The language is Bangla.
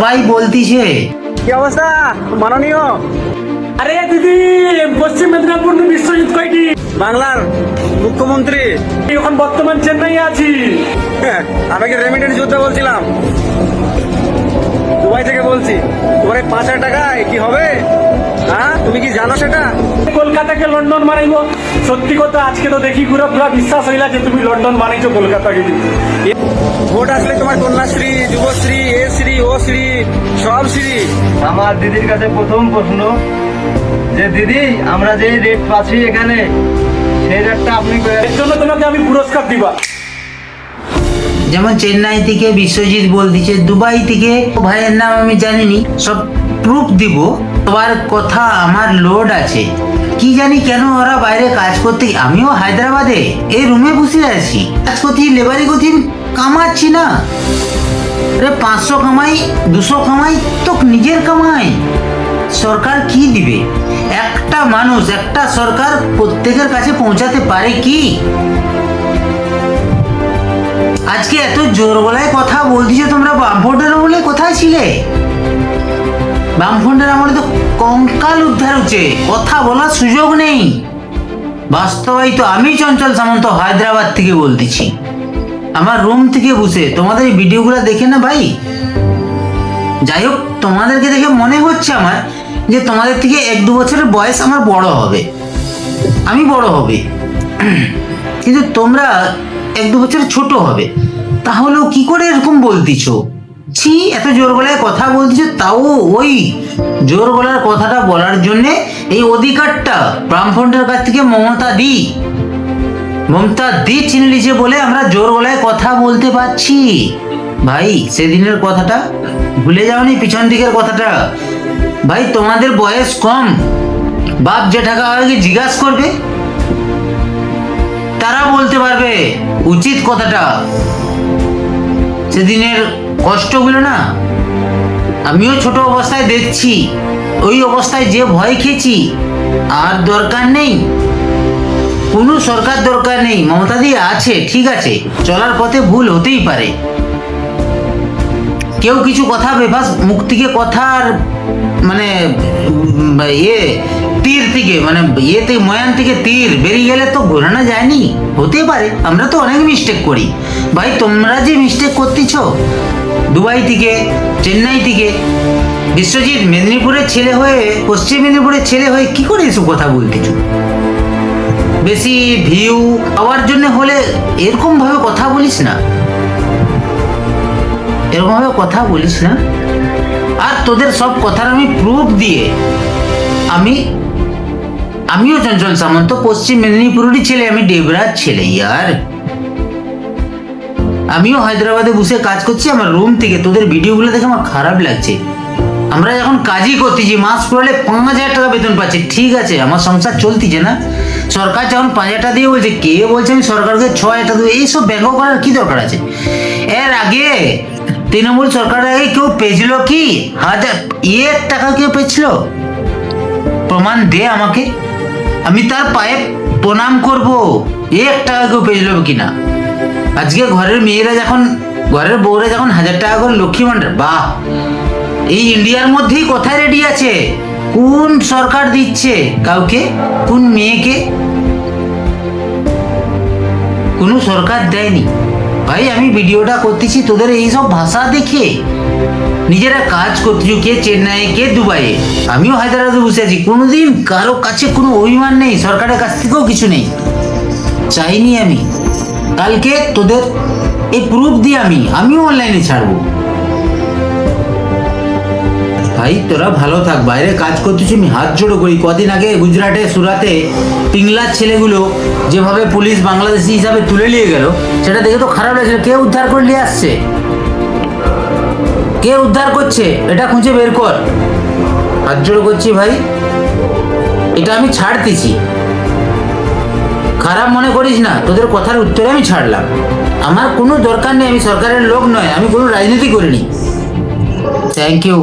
ভাই বলতিছে কি অবস্থা মাননীয়? আরে দিদি, পশ্চিম মেদিনীপুর বিশ্বজিৎ কয়টি বাংলার মুখ্যমন্ত্রী এখন বর্তমান চেন্নাই আছি। আমি কি রেমিটেন্স যুদ্ধ বলছিলাম, দুবাই থেকে বলছি। তোমার এই 5,000 টাকায় কি হবে? হ্যাঁ, তুমি কি জানো সেটা? কলকাতাকে লন্ডন মানাইব। সত্যি কথা, আজকে তো দেখি পুরো বিশ্বাস হইলা যে তুমি লন্ডন মানাইছো কলকাতাকে। ভোট আসলে তোমার কন্যাশ্রী, যুবশ্রী, এ শ্রী, ও শ্রী, সব শ্রী। আমার দিদির কাছে প্রথম প্রশ্ন যে দিদি আমরা যে রেট পাচ্ছি এখানে সেই রেটটা আপনি এর জন্য তোমাকে আমি পুরস্কার দিবা। যেমন চেন্নাই থেকে বিশ্বজিৎ বলতিছে, দুবাই থেকে ভাইয়ের নাম আমি জানিনি, সব প্রুফ দিব। তোমার কথা আমার লোড আছে, কি জানি কেন ওরা বাইরে কাজ করতে, আমিও হায়দ্রাবাদে এই রুমে বসে আছি, কাজ করছি, লেবারি করছি, কামাচ্ছি না। আরে 500 কামাই, 200 কামাই তো নিজের কামাই, সরকার কি দিবে? একটা মানুষ, একটা সরকার প্রত্যেকের কাছে পৌঁছাতে পারে কি? আজকে এত জোর গলায় কথা বলতেছো তোমরা, বামফ্রন্টের আমলে কোথায় ছিলে? বামফ্রন্টের আমলে তো কঙ্কাল উদ্ধার হচ্ছে, কথা বলার সুযোগ নেই। বাস্তবায়িত আমি চঞ্চল সামন্ত হায়দ্রাবাদ থেকে বলতেছি, আমার রুম থেকে বসে তোমাদের এই ভিডিওগুলো দেখে না ভাই। যাই হোক, তোমাদেরকে দেখে মনে হচ্ছে আমার যে তোমাদের থেকে 1-2 বছরের বয়স আমার বড় হবে, আমি বড় হবে, কিন্তু তোমরা 1-2 বছর ছোট হবে। তাহলেও কি করে এরকম বলতিছো? ছি, এত জোর গলায় কথা বলতিছো, তাও ওই জোর গলার কথাটা বলার জন্য এই অধিকারটা বামফ্রন্টের কাছ থেকে মমতা দি চিনে নিয়েছে বলে আমরা জোর গলায় কথা বলতে পারছি। ভাই, সেদিনের কথাটা ভুলে যাওনি, পিছন দিকের কথাটা। ভাই, তোমাদের বয়স কম, বাপ জেঠাকে আগে জিজ্ঞাসা করবে, তারা বলতে পারবে উচিত কথাটা। সেদিনের কষ্টগুলো না আমিও ছোট অবস্থায় দেখছি, ওই অবস্থায় যে ভয় খেয়েছি। আর দরকার নেই, কোনো সরকার দরকার নেই, মমতা দি আছে, ঠিক আছে, চলার পথে ভুল হতেই পারে। কেউ কিছু কথা বেফাস মুখ থেকে কথার মানে তীর থেকে মানে থেকে ময়ান থেকে তীর বেরিয়ে গেলে তো ঘোরানো যায়নি, হতে পারে। আমরা তো অনেক মিস্টেক করি ভাই, তোমরা যে মিস্টেক করতেছ, দুবাই থেকে, চেন্নাই থেকে, বিশ্বজিৎ মেদিনীপুরের ছেলে হয়ে, পশ্চিম মেদিনীপুরের ছেলে হয়ে কি করে এসব কথা বলতেছ? বেশি ভিউ পাওয়ার জন্য হলে এরকম ভাবে কথা বলিস না, এরকম ভাবে কথা বলিস না। আর তোদের সব কথার আমি প্রুফ দিয়ে, আমিও চঞ্চল সামন্ত, পশ্চিম মেদিনীপুরেরই ছেলে, আমি ডেবরার ছেলে ইয়ার। আমিও হায়দ্রাবাদে বসে কাজ করছি আমার রুম থেকে, তোদের ভিডিওগুলো দেখে আমার খারাপ লাগছে। আমরা যখন কাজই করতেছি, মাস পড়লে 5,000 টাকা বেতন পাচ্ছি, ঠিক আছে, আমার সংসার চলতেছে না। সরকার যখন 5,000 টাকা দিয়ে বলছে, কে বলছে আমি সরকারকে 6,000 টাকা দেবো? এইসব ব্যঙ্গ করার কি দরকার আছে? এর আগে তৃণমূল সরকারের আগে কেউ পেয়েছিল কি 1,000 টাকা কেউ পেয়েছিল? প্রমাণ দে আমাকে, আমি তার পায়ে প্রণাম করব। 1 টাকা কেউ পেয়েছিল কিনা? আজকে ঘরের মেয়েরা যখন, ঘরের বউরা যখন 1,000 টাকা করে লক্ষ্মী ভান্ডার, বাহ! এই ইন্ডিয়ার মধ্যেই কোথায় রেডি আছে? কোন সরকার দিচ্ছে কাউকে? কোন মেয়েকে? কোনো সরকার দেয়নি ভাই। আমি ভিডিওটা করতেছি তোদের এইসব ভাষা দেখে, নিজেরা কাজ করতেছি, কে চেন্নাই, কে দুবাইয়ে, আমিও হায়দ্রাবাদে বসে আছি। কোনোদিন কারো কাছে কোনো অভিমান নেই, সরকারের কাছ থেকেও কিছু নেই, চাইনি আমি। কালকে তোদের এই প্রুফ দিয়ে আমিও অনলাইনে ছাড়বো। ভাই, তোরা ভালো থাক, বাইরে কাজ করতেছি, আমি হাত জোড়ো করি। কদিন আগে গুজরাটে, সুরাতে পিংলার ছেলেগুলো যেভাবে পুলিশ বাংলাদেশি হিসাবে তুলে নিয়ে গেল, সেটা দেখে তো খারাপ লাগছিল। কে উদ্ধার করে নিয়ে আসছে? কে উদ্ধার করছে? এটা খুঁজে বের কর। হাত জোড়ো করছি ভাই, এটা আমি ছাড়তেছি, খারাপ মনে করিস না। তোদের কথার উত্তরে আমি ছাড়লাম, আমার কোনো দরকার নেই, আমি সরকারের লোক নয়, আমি কোনো রাজনীতি করিনি। Thank you.